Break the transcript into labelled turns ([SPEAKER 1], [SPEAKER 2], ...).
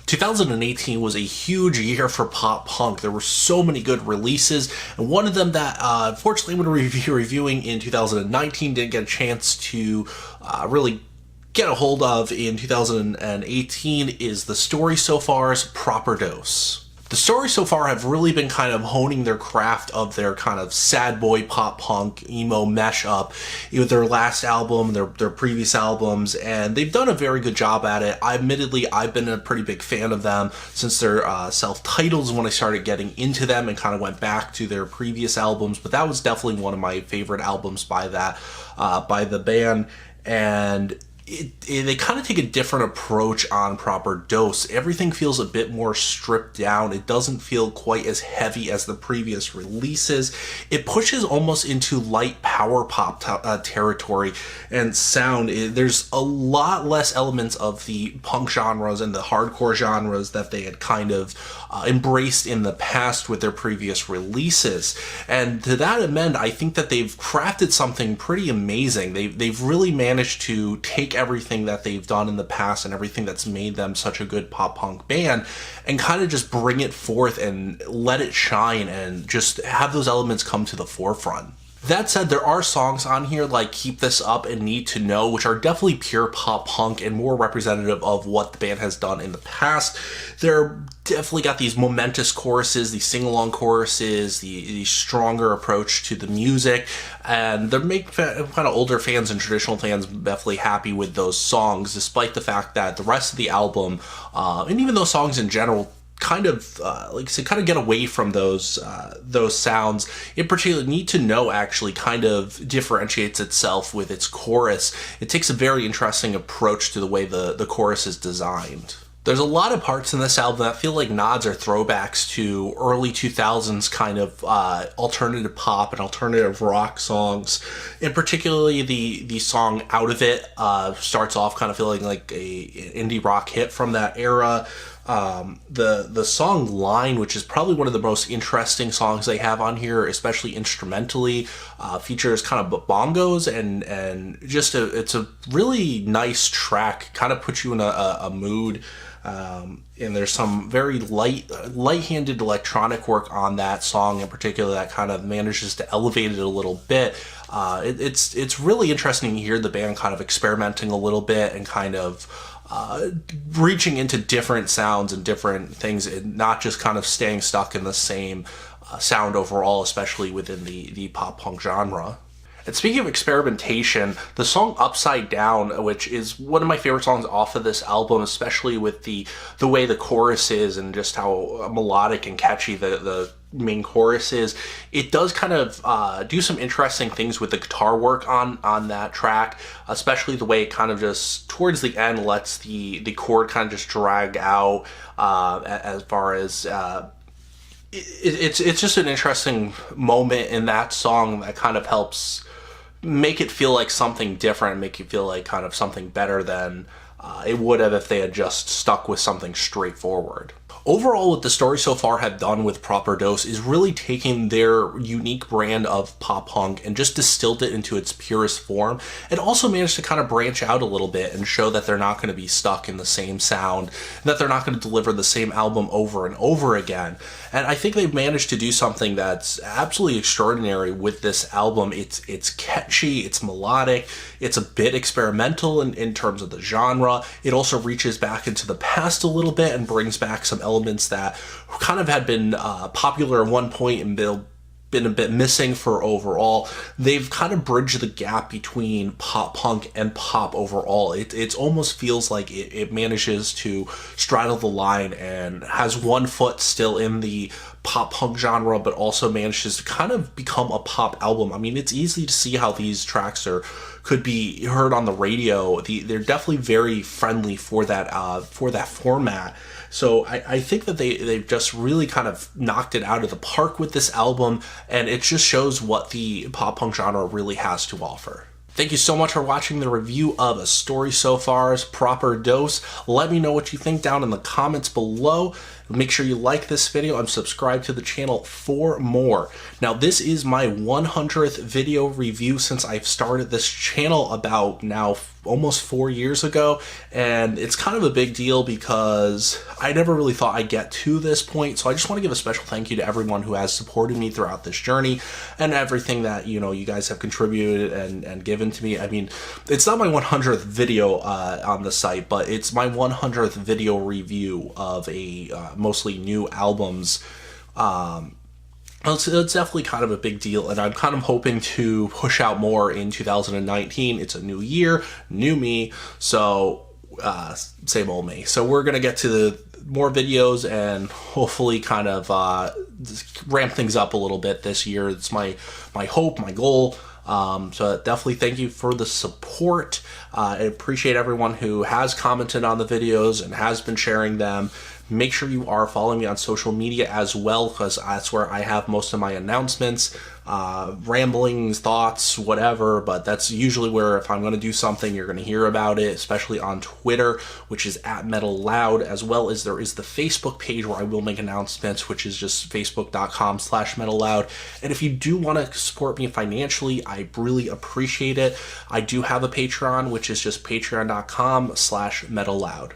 [SPEAKER 1] 2018 was a huge year for pop punk. There were so many good releases, and one of them that unfortunately I'm going to be reviewing in 2019 didn't get a chance to really get a hold of in 2018 is The Story So Far's Proper Dose. The Story So Far have really been kind of honing their craft of their kind of sad boy pop punk emo mesh up with their last album, their previous albums, and they've done a very good job at it. Admittedly, I've been a pretty big fan of them since their self-titles when I started getting into them and kind of went back to their previous albums, but that was definitely one of my favorite albums by the band. And they kind of take a different approach on Proper Dose. Everything feels a bit more stripped down. It doesn't feel quite as heavy as the previous releases. It pushes almost into light power pop territory and sound. There's a lot less elements of the punk genres and the hardcore genres that they had kind of embraced in the past with their previous releases. And to that end, I think that they've crafted something pretty amazing. They've really managed to take everything that they've done in the past and everything that's made them such a good pop punk band and kind of just bring it forth and let it shine and just have those elements come to the forefront. That said, there are songs on here like Keep This Up and Need to Know, which are definitely pure pop punk and more representative of what the band has done in the past. They're definitely got these momentous choruses, these sing-along choruses, the stronger approach to the music, and they're making kind of older fans and traditional fans definitely happy with those songs, despite the fact that the rest of the album, and even those songs in general, kind of like I said, kind of get away from those sounds. In particular, Need to Know actually kind of differentiates itself with its chorus. It takes a very interesting approach to the way the chorus is designed. There's a lot of parts in this album that feel like nods or throwbacks to early 2000s kind of alternative pop and alternative rock songs. In particularly, the song Out of It starts off kind of feeling like an indie rock hit from that era. The song Line, which is probably one of the most interesting songs they have on here, especially instrumentally, features kind of bongos and just it's a really nice track, kind of puts you in a mood. And there's some very light-handed electronic work on that song in particular that kind of manages to elevate it a little bit. It's really interesting to hear the band kind of experimenting a little bit and kind of reaching into different sounds and different things and not just kind of staying stuck in the same sound overall, especially within the pop punk genre. And speaking of experimentation, the song Upside Down, which is one of my favorite songs off of this album, especially with the way the chorus is and just how melodic and catchy the main chorus is, it does kind of do some interesting things with the guitar work on that track, especially the way it kind of just towards the end lets the chord kind of just drag out as far as it's just an interesting moment in that song that kind of helps make it feel like something different, make you feel like kind of something better than it would have if they had just stuck with something straightforward. Overall, what The Story So Far have done with Proper Dose is really taking their unique brand of pop punk and just distilled it into its purest form, and also managed to kind of branch out a little bit and show that they're not going to be stuck in the same sound, that they're not going to deliver the same album over and over again. And I think they've managed to do something that's absolutely extraordinary with this album. It's catchy, it's melodic, it's a bit experimental in terms of the genre. It also reaches back into the past a little bit and brings back some elements that kind of had been popular at one point and been a bit missing for overall. They've kind of bridged the gap between pop punk and pop overall. It almost feels like it manages to straddle the line and has one foot still in the pop punk genre, but also manages to kind of become a pop album. I mean, it's easy to see how these tracks could be heard on the radio. They're definitely very friendly for that format. So I think that they've just really kind of knocked it out of the park with this album, and it just shows what the pop punk genre really has to offer. Thank you so much for watching the review of A Story So Far's Proper Dose. Let me know what you think down in the comments below. Make sure you like this video and subscribe to the channel for more. Now, this is my 100th video review since I've started this channel about now almost 4 years ago, and it's kind of a big deal because I never really thought I'd get to this point. So I just want to give a special thank you to everyone who has supported me throughout this journey and everything that, you know, you guys have contributed and given to me. I mean, it's not my 100th video on the site, but it's my 100th video review of a mostly new albums. It's definitely kind of a big deal, and I'm kind of hoping to push out more in 2019. It's a new year, new me, so same old me. So we're going to get to the more videos and hopefully kind of ramp things up a little bit this year. It's my hope, my goal. So definitely thank you for the support. I appreciate everyone who has commented on the videos and has been sharing them. Make sure you are following me on social media as well, because that's where I have most of my announcements, ramblings, thoughts, whatever. But that's usually where, if I'm going to do something, you're going to hear about it, especially on Twitter, which is @Metalloud, as well as there is the Facebook page where I will make announcements, which is just facebook.com/Metalloud. And if you do want to support me financially, I really appreciate it. I do have a Patreon, which is just patreon.com/Metalloud.